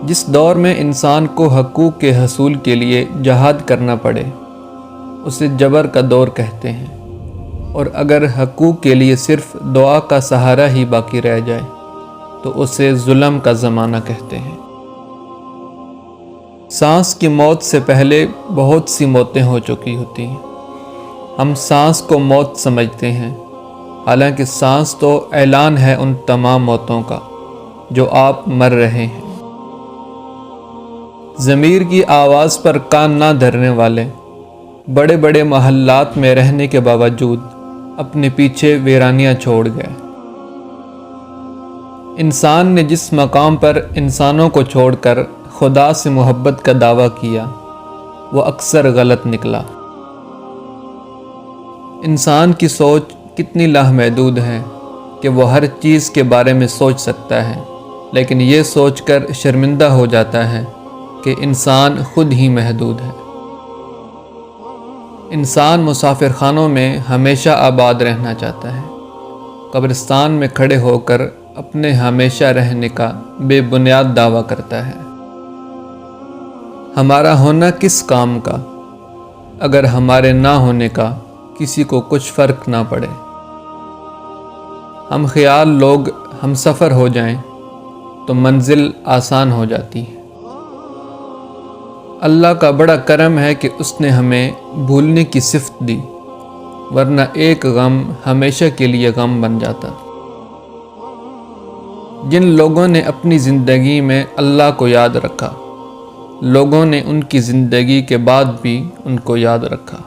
جس دور میں انسان کو حقوق کے حصول کے لیے جہاد کرنا پڑے اسے جبر کا دور کہتے ہیں، اور اگر حقوق کے لیے صرف دعا کا سہارا ہی باقی رہ جائے تو اسے ظلم کا زمانہ کہتے ہیں۔ سانس کی موت سے پہلے بہت سی موتیں ہو چکی ہوتی ہیں۔ ہم سانس کو موت سمجھتے ہیں، حالانکہ سانس تو اعلان ہے ان تمام موتوں کا جو آپ مر رہے ہیں۔ ضمیر کی آواز پر کان نہ دھرنے والے بڑے بڑے محلات میں رہنے کے باوجود اپنے پیچھے ویرانیاں چھوڑ گئے۔ انسان نے جس مقام پر انسانوں کو چھوڑ کر خدا سے محبت کا دعویٰ کیا وہ اکثر غلط نکلا۔ انسان کی سوچ کتنی لامحدود ہے کہ وہ ہر چیز کے بارے میں سوچ سکتا ہے، لیکن یہ سوچ کر شرمندہ ہو جاتا ہے کہ انسان خود ہی محدود ہے۔ انسان مسافر خانوں میں ہمیشہ آباد رہنا چاہتا ہے، قبرستان میں کھڑے ہو کر اپنے ہمیشہ رہنے کا بے بنیاد دعویٰ کرتا ہے۔ ہمارا ہونا کس کام کا اگر ہمارے نہ ہونے کا کسی کو کچھ فرق نہ پڑے؟ ہم خیال لوگ ہم سفر ہو جائیں تو منزل آسان ہو جاتی ہے۔ اللہ کا بڑا کرم ہے کہ اس نے ہمیں بھولنے کی صفت دی، ورنہ ایک غم ہمیشہ کے لیے غم بن جاتا۔ جن لوگوں نے اپنی زندگی میں اللہ کو یاد رکھا، لوگوں نے ان کی زندگی کے بعد بھی ان کو یاد رکھا۔